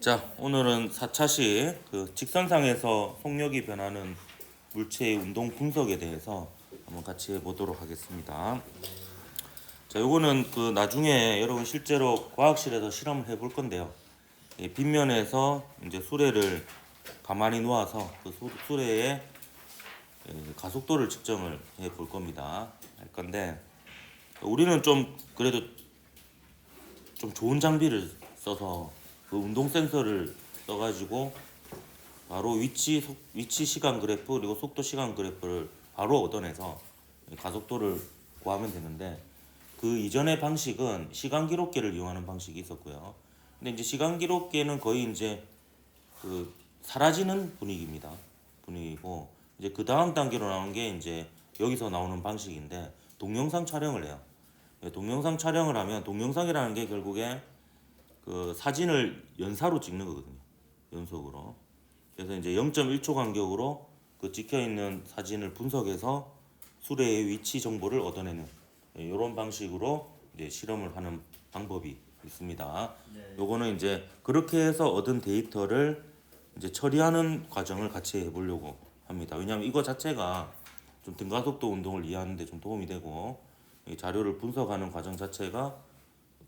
자, 오늘은 4차시 직선상에서 속력이 변하는 물체의 운동 분석에 대해서 한번 같이 해보도록 하겠습니다. 자, 요거는 나중에 여러분 실제로 과학실에서 실험을 해볼 건데요. 이 빗면에서 이제 수레를 가만히 놓아서 그 수레의 가속도를 측정을 해볼 겁니다. 할 건데 우리는 좀 그래도 좀 좋은 장비를 써서 그 운동 센서를 써가지고 바로 위치 시간 그래프 그리고 속도 시간 그래프를 바로 얻어내서 가속도를 구하면 되는데, 그 이전의 방식은 시간 기록계를 이용하는 방식이 있었고요. 근데 이제 시간 기록계는 거의 이제 사라지는 분위기고, 이제 그 다음 단계로 나오는 게 이제 여기서 나오는 방식인데, 동영상 촬영을 해요. 동영상 촬영을 하면, 동영상이라는 게 결국에 그 사진을 연사로 찍는 거거든요. 연속으로. 그래서 이제 0.1초 간격으로 그 찍혀 있는 사진을 분석해서 수레의 위치 정보를 얻어내는 이런 방식으로 이제 실험을 하는 방법이 있습니다. 요거는 이제 그렇게 해서 얻은 데이터를 이제 처리하는 과정을 같이 해보려고 합니다. 왜냐하면 이거 자체가 좀 등가속도 운동을 이해하는 데 좀 도움이 되고, 이 자료를 분석하는 과정 자체가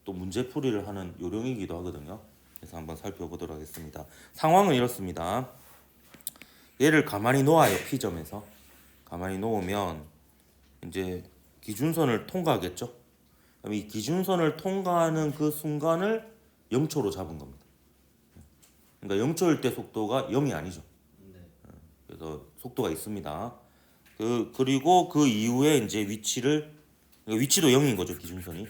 또 문제풀이를 하는 요령이기도 하거든요. 그래서 한번 살펴보도록 하겠습니다. 상황은 이렇습니다. 얘를 가만히 놓아요. P점에서 가만히 놓으면 이제 기준선을 통과하겠죠. 그럼 이 기준선을 통과하는 그 순간을 0초로 잡은 겁니다. 그러니까 0초일 때 속도가 0이 아니죠. 그래서 속도가 있습니다. 그리고 그 이후에 이제 위치도 0인 거죠. 기준선이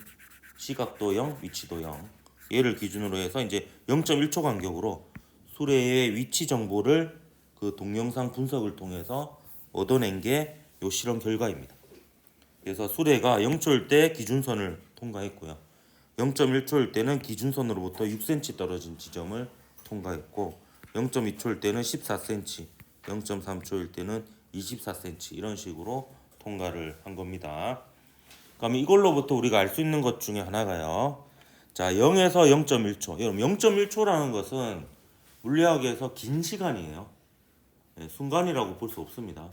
시각도 0, 위치도 0. 얘를 기준으로 해서 이제 0.1초 간격으로 수레의 위치 정보를 그 동영상 분석을 통해서 얻어낸 게 요 실험 결과입니다. 그래서 수레가 0초일 때 기준선을 통과했고요. 0.1초일 때는 기준선으로부터 6cm 떨어진 지점을 통과했고, 0.2초일 때는 14cm, 0.3초일 때는 24cm 이런 식으로 통과를 한 겁니다. 그럼 이걸로부터 우리가 알 수 있는 것 중에 하나가요. 자, 0에서 0.1초. 여러분 0.1초라는 것은 물리학에서 긴 시간이에요. 순간이라고 볼 수 없습니다.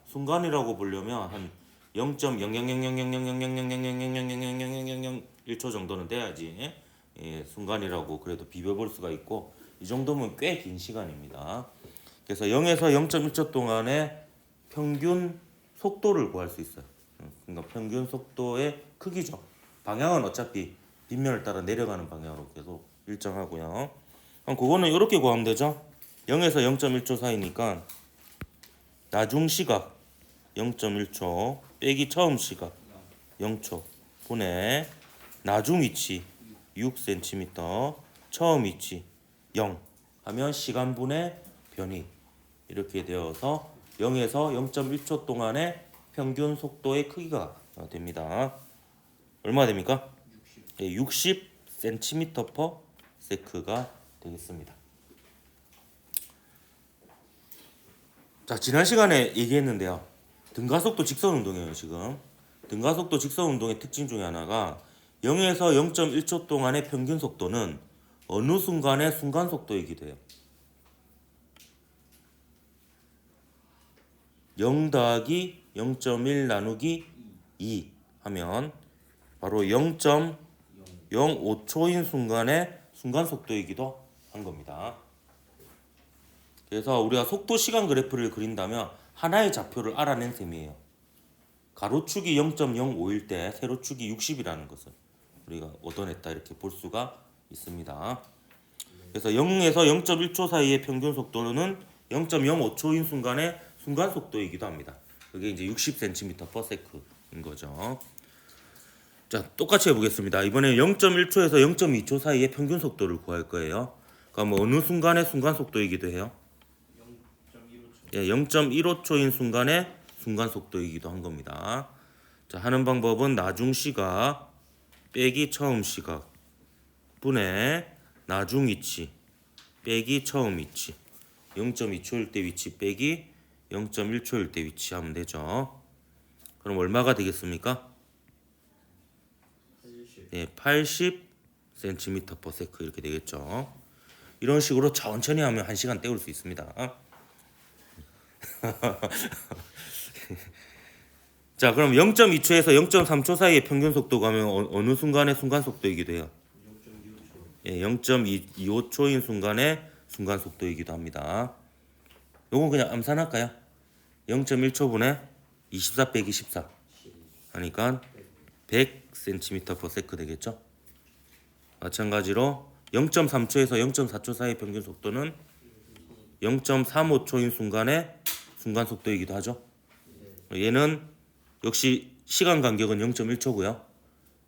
순간이라고 보려면 한 0.000000000000000000001초 정도는 돼야지 순간이라고 그래도 비벼볼 수가 있고, 이 정도면 꽤 긴 시간입니다. 그래서 0에서 0.1초 동안의 평균 속도를 구할 수 있어요. 그러니까 평균 속도의 크기죠. 방향은 어차피 빗면을 따라 내려가는 방향으로 계속 일정하고요. 그럼 그거는 이렇게 구하면 되죠. 0에서 0.1초 사이니까 나중 시각 0.1초 빼기 처음 시각 0초 분의 나중 위치 6cm 처음 위치 0 하면 시간분의 변이, 이렇게 되어서 0에서 0.1초 동안의 평균 속도의 크기가 됩니다. 얼마 됩니까? 60cm/s가 되겠습니다. 자, 지난 시간에 얘기했는데요. 등가속도 직선 운동이에요. 지금 등가속도 직선 운동의 특징 중에 하나가 0에서 0.1초 동안의 평균 속도는 어느 순간의 순간 속도이기도 해요. 0 더하기 0.1 나누기 2 하면 바로 0.05초인 순간의 순간 속도이기도 한 겁니다. 그래서 우리가 속도 시간 그래프를 그린다면 하나의 좌표를 알아낸 셈이에요. 가로축이 0.05일 때 세로축이 60이라는 것을 우리가 얻어냈다, 이렇게 볼 수가 있습니다. 그래서 0에서 0.1초 사이의 평균 속도는 0.05초인 순간의 순간 속도이기도 합니다. 그게 이제 60cm/s인 거죠. 자, 똑같이 해보겠습니다. 이번에 0.1초에서 0.2초 사이의 평균 속도를 구할 거예요. 그럼 어느 순간의 순간 속도이기도 해요? 0.15초인 순간의 순간 속도이기도 한 겁니다. 자, 하는 방법은 나중 시각 빼기 처음 시각 분의 나중 위치 빼기 처음 위치, 0.2초일 때 위치 빼기 0.1초일 때 위치 하면 되죠. 그럼 얼마가 되겠습니까? 80cm/s 이렇게 되겠죠. 이런 식으로 천천히 하면 1시간 때울 수 있습니다. 자, 그럼 0.2초에서 0.3초 사이의 평균 속도가 하면 어느 순간의 순간 속도이기도 해요. 0.25초인 순간의 순간 속도이기도 합니다. 요건 그냥 암산할까요? 0.1초분에 24 빼기 14 하니까 100cm/s 되겠죠? 마찬가지로 0.3초에서 0.4초 사이의 평균 속도는 0.35초인 순간의 순간 속도이기도 하죠. 얘는 역시 시간 간격은 0.1초고요.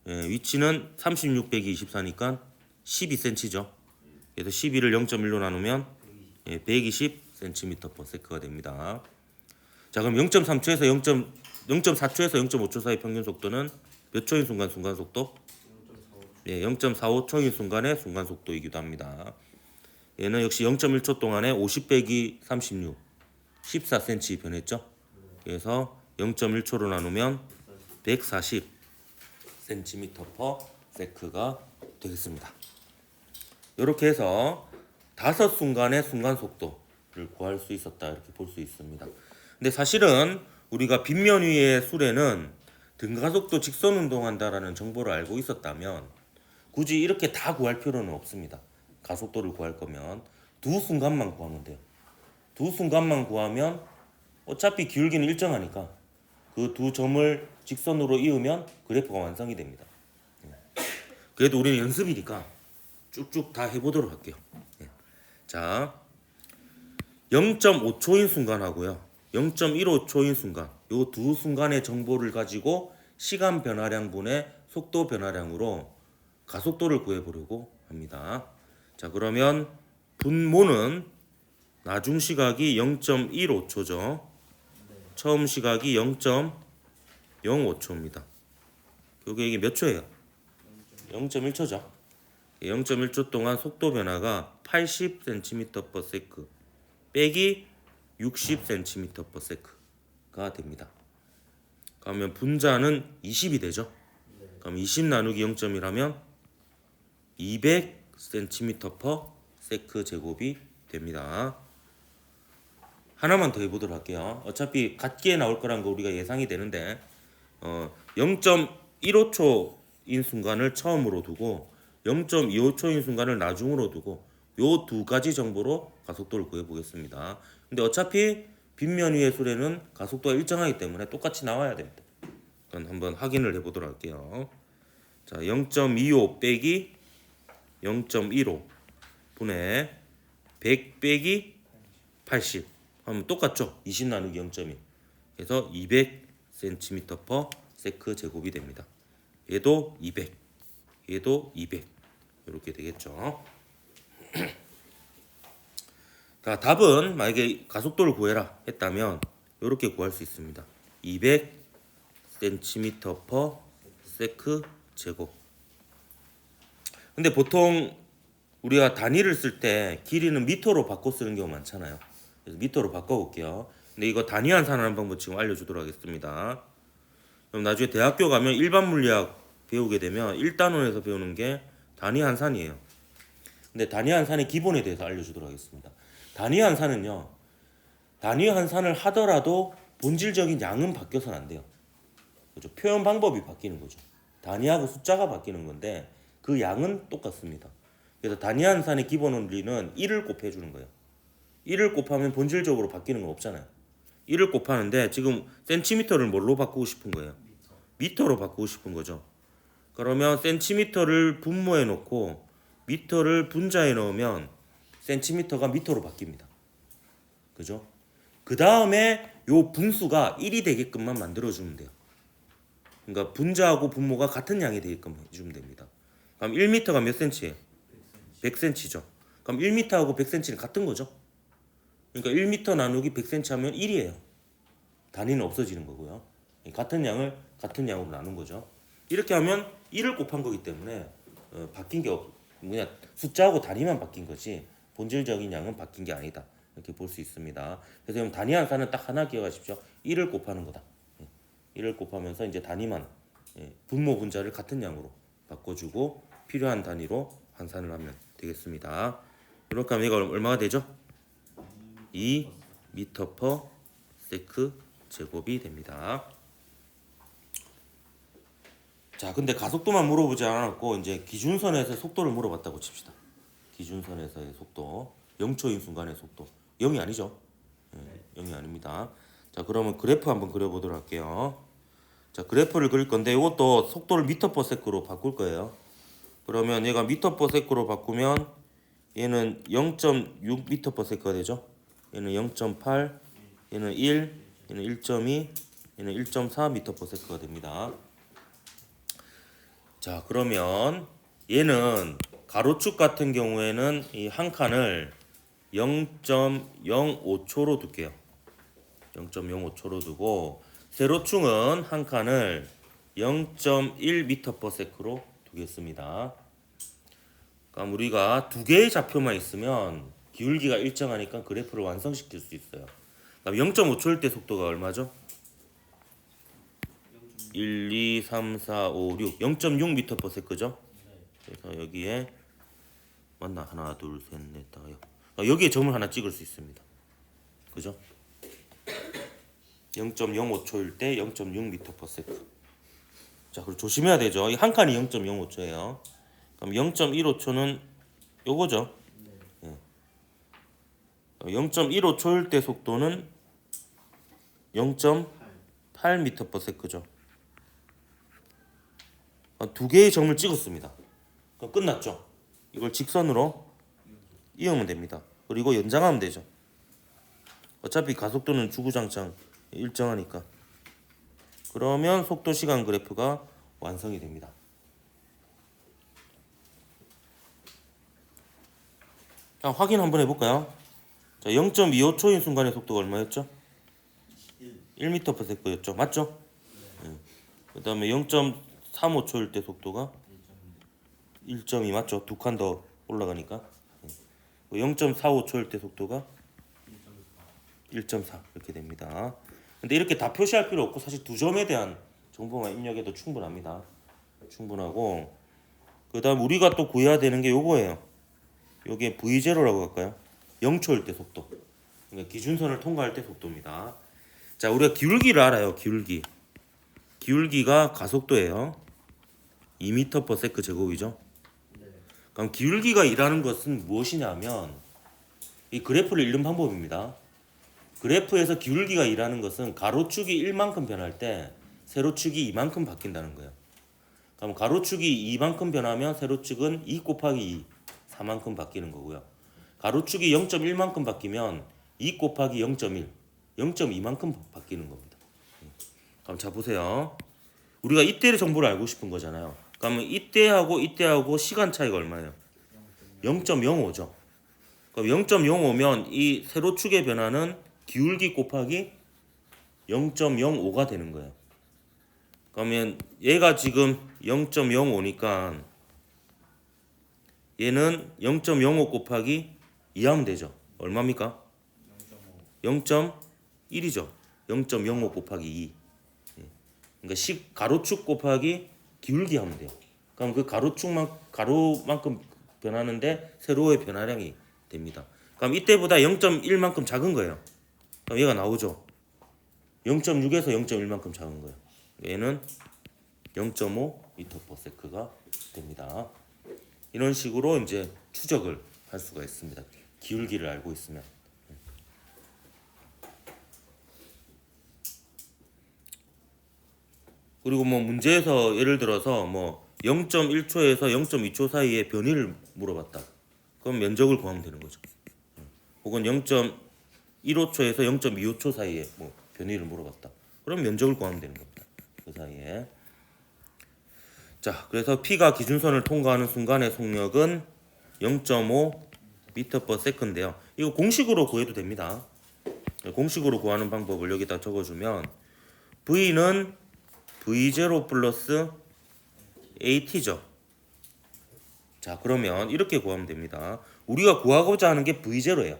위치는 36 빼기 24니까 12cm죠. 그래서 12를 0.1로 나누면 120cm/s가 됩니다. 자, 그럼 0.3초에서 0.4초에서 0.5초 사이 평균 속도는 몇 초인 순간 속도? 0.45초인 순간의 순간 속도이기도 합니다. 얘는 역시 0.1초 동안에 50 빼기 36 14cm 변했죠. 그래서 0.1초로 나누면 140cm/s가 되겠습니다. 이렇게 해서 5순간의 순간 속도를 구할 수 있었다 이렇게 볼 수 있습니다. 근데 사실은 우리가 빗면 위의 수레는 등가속도 직선 운동한다라는 정보를 알고 있었다면 굳이 이렇게 다 구할 필요는 없습니다. 가속도를 구할 거면 두 순간만 구하면 돼요. 두 순간만 구하면 어차피 기울기는 일정하니까 그 두 점을 직선으로 이으면 그래프가 완성이 됩니다. 그래도 우리는 연습이니까 쭉쭉 다 해보도록 할게요. 자, 0.5초인 순간하고요 0.15초인 순간 요 두 순간의 정보를 가지고 시간 변화량분의 속도 변화량으로 가속도를 구해보려고 합니다. 자, 그러면 분모는 나중 시각이 0.15초죠. 처음 시각이 0.05초입니다. 결국에 이게 몇 초예요? 0.1초죠. 0.1초 동안 속도 변화가 80cm/s 빼기 60cm/s가 됩니다. 그러면 분자는 20이 되죠. 그럼 20 나누기 0.1하면 200cm/s 제곱이 됩니다. 하나만 더 해보도록 할게요. 어차피 같게 나올 거란 거 우리가 예상이 되는데 0.15초인 순간을 처음으로 두고 0.25초인 순간을 나중으로 두고 요 두 가지 정보로 가속도를 구해보겠습니다. 근데 어차피 빗면 위의 수레는 가속도가 일정하기 때문에 똑같이 나와야 됩니다. 그럼 한번 확인을 해보도록 할게요. 자, 0.25 빼기 0.15 분의 100 빼기 80 하면 똑같죠? 20 나누기 0.1 그래서 200cm/s 제곱이 됩니다. 얘도 200 얘도 200 이렇게 되겠죠. 자, 답은 만약에 가속도를 구해라 했다면 이렇게 구할 수 있습니다. 200cm/s 제곱. 근데 보통 우리가 단위를 쓸 때 길이는 미터로 바꿔 쓰는 경우 많잖아요. 그래서 미터로 바꿔볼게요. 근데 이거 단위 환산하는 방법 지금 알려주도록 하겠습니다. 그럼 나중에 대학교 가면 일반 물리학 배우게 되면 1단원에서 배우는 게 단위 환산이에요. 근데 단위 환산의 기본에 대해서 알려주도록 하겠습니다. 단위 환산은요, 단위 환산을 하더라도 본질적인 양은 바뀌어서는 안 돼요. 그죠? 표현 방법이 바뀌는 거죠. 단위하고 숫자가 바뀌는 건데 그 양은 똑같습니다. 그래서 단위 환산의 기본 원리는 1을 곱해주는 거예요. 1을 곱하면 본질적으로 바뀌는 건 없잖아요. 1을 곱하는데 지금 센티미터를 뭘로 바꾸고 싶은 거예요? 미터로 바꾸고 싶은 거죠. 그러면 센티미터를 분모해 놓고 미터를 분자에 넣으면 센티미터가 미터로 바뀝니다. 그죠? 그 다음에 요 분수가 1이 되게끔만 만들어주면 돼요. 그러니까 분자하고 분모가 같은 양이 되게끔 해주면 됩니다. 그럼 1m가 몇 cm예요? 100cm죠. 그럼 1m하고 100cm는 같은 거죠. 그러니까 1m 나누기 100cm 하면 1이에요. 단위는 없어지는 거고요. 같은 양을 같은 양으로 나눈 거죠. 이렇게 하면 1을 곱한 거기 때문에 바뀐 게 그냥 숫자하고 단위만 바뀐 거지 본질적인 양은 바뀐 게 아니다. 이렇게 볼 수 있습니다. 그래서 그럼 단위 환산은 딱 하나 기억하십시오. 1을 곱하는 거다. 1을 곱하면서 이제 단위만 분모 분자를 같은 양으로 바꿔주고 필요한 단위로 환산을 하면 되겠습니다. 이렇게 하면 얘가 얼마가 되죠? 2m/s 제곱이 됩니다. 자, 근데 가속도만 물어보지 않았고 이제 기준선에서 속도를 물어봤다고 칩시다. 기준선에서의 속도, 0초인 순간의 속도. 0이 아니죠? 0이 아닙니다. 자, 그러면 그래프 한번 그려보도록 할게요. 자, 그래프를 그릴 건데 이것도 속도를 m/s로 바꿀 거예요. 그러면 얘가 m/s로 바꾸면 얘는 0.6m/s가 되죠. 얘는 0.8, 얘는 1, 얘는 1.2, 얘는 1.4m/s가 됩니다. 자, 그러면 얘는 가로축 같은 경우에는 이 한 칸을 0.05초로 둘게요. 0.05초로 두고 세로축은 한 칸을 0.1m/s로 두겠습니다. 그럼 우리가 두 개의 좌표만 있으면 기울기가 일정하니까 그래프를 완성시킬 수 있어요. 그럼 0.5초일 때 속도가 얼마죠? 1, 2, 3, 4, 5, 6 0.6m/s죠? 그래서 여기에 맞나? 하나, 둘, 셋, 넷, 다, 여기에 점을 하나 찍을 수 있습니다. 그죠? 0.05초일 때 0.6m/s. 자, 그리고 조심해야 되죠. 이 한 칸이 0.05초예요. 그럼 0.15초는 요거죠. 0.15초일 때 속도는 0.8m/s죠. 두 개의 점을 찍었습니다. 그럼 끝났죠. 이걸 직선으로 이으면 됩니다. 그리고 연장하면 되죠. 어차피 가속도는 주구장창 일정하니까. 그러면 속도 시간 그래프가 완성이 됩니다. 자, 확인 한번 해볼까요? 자, 0.25초인 순간의 속도가 얼마였죠? 1m/s였죠. 맞죠? 그 다음에 0.35초일 때 속도가 1.2 맞죠? 두 칸 더 올라가니까. 0.45초일 때 속도가 1.4 이렇게 됩니다. 근데 이렇게 다 표시할 필요 없고 사실 두 점에 대한 정보만 입력해도 충분합니다. 충분하고 그 다음 우리가 또 구해야 되는 게 요거예요. 요게 V0라고 할까요? 0초일 때 속도. 그러니까 기준선을 통과할 때 속도입니다. 자, 우리가 기울기를 알아요. 기울기가 가속도예요. 2m/s 제곱이죠. 그럼 기울기가 일하는 것은 무엇이냐면 이 그래프를 읽는 방법입니다. 그래프에서 기울기가 일하는 것은 가로축이 1만큼 변할 때 세로축이 2만큼 바뀐다는 거예요. 그럼 가로축이 2만큼 변하면 세로축은 2 곱하기 2, 4만큼 바뀌는 거고요. 가로축이 0.1만큼 바뀌면 2 곱하기 0.1, 0.2만큼 바뀌는 겁니다. 그럼 자 보세요. 우리가 이때의 정보를 알고 싶은 거잖아요. 그러면 이때하고 시간 차이가 얼마예요? 0.05죠. 그럼 0.05면 이 세로축의 변화는 기울기 곱하기 0.05가 되는 거예요. 그러면 얘가 지금 0.05니까 얘는 0.05 곱하기 2 하면 되죠. 얼마입니까? 0.1이죠. 0.05 곱하기 2. 그러니까 가로축 곱하기 기울기 하면 돼요. 그럼 그 가로만큼 변하는데 세로의 변화량이 됩니다. 그럼 이때보다 0.1만큼 작은 거예요. 그럼 얘가 나오죠. 0.6에서 0.1만큼 작은 거예요. 얘는 0.5m/s가 됩니다. 이런 식으로 이제 추적을 할 수가 있습니다. 기울기를 알고 있으면. 그리고 뭐 문제에서 예를 들어서 뭐 0.1초에서 0.2초 사이에 변이를 물어봤다. 그럼 면적을 구하면 되는 거죠. 혹은 0.15초에서 0.25초 사이에 뭐 변이를 물어봤다. 그럼 면적을 구하면 되는 겁니다. 그 사이에. 자, 그래서 P가 기준선을 통과하는 순간의 속력은 0.5m/s인데요. 이거 공식으로 구해도 됩니다. 공식으로 구하는 방법을 여기다 적어주면 V는 V0 플러스 AT죠. 자, 그러면 이렇게 구하면 됩니다. 우리가 구하고자 하는 게 V0예요.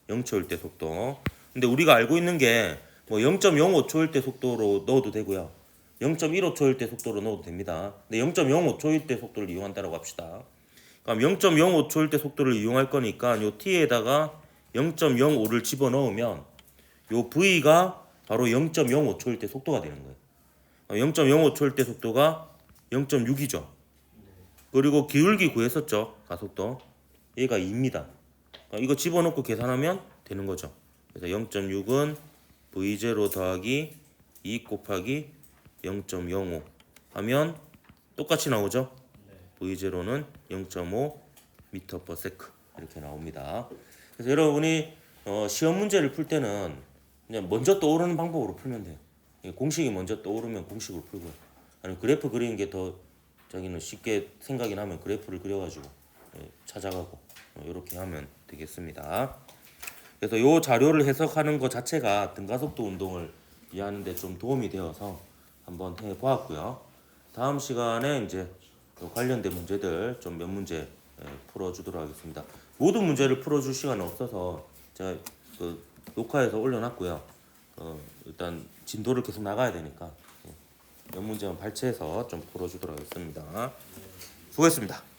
0초일 때 속도. 근데 우리가 알고 있는 게 뭐 0.05초일 때 속도로 넣어도 되고요. 0.15초일 때 속도로 넣어도 됩니다. 근데 0.05초일 때 속도를 이용한다고 합시다. 그럼 0.05초일 때 속도를 이용할 거니까 요 t에다가 0.05를 집어넣으면 요 v가 바로 0.05초일 때 속도가 되는 거예요. 0.05초일 때 속도가 0.6이죠. 그리고 기울기 구했었죠. 가속도. 얘가 2입니다. 이거 집어넣고 계산하면 되는 거죠. 그래서 0.6은 v0 더하기 2 곱하기 0.05 하면 똑같이 나오죠. v0는 0.5 m/s 이렇게 나옵니다. 그래서 여러분이 시험 문제를 풀 때는 그냥 먼저 떠오르는 방법으로 풀면 돼요. 공식이 먼저 떠오르면 공식으로 풀고요. 아니면 그래프 그리는 게 더 자기는 쉽게 생각이 나면 그래프를 그려가지고 찾아가고 이렇게 하면 되겠습니다. 그래서 이 자료를 해석하는 것 자체가 등가속도 운동을 이해하는 데 좀 도움이 되어서 한번 해보았고요. 다음 시간에 이제 관련된 문제들 좀 몇 문제 풀어주도록 하겠습니다. 모든 문제를 풀어줄 시간은 없어서 제가 녹화해서 올려놨고요. 일단 진도를 계속 나가야 되니까 몇 문제만 발췌해서 좀 풀어주도록 하겠습니다. 수고했습니다.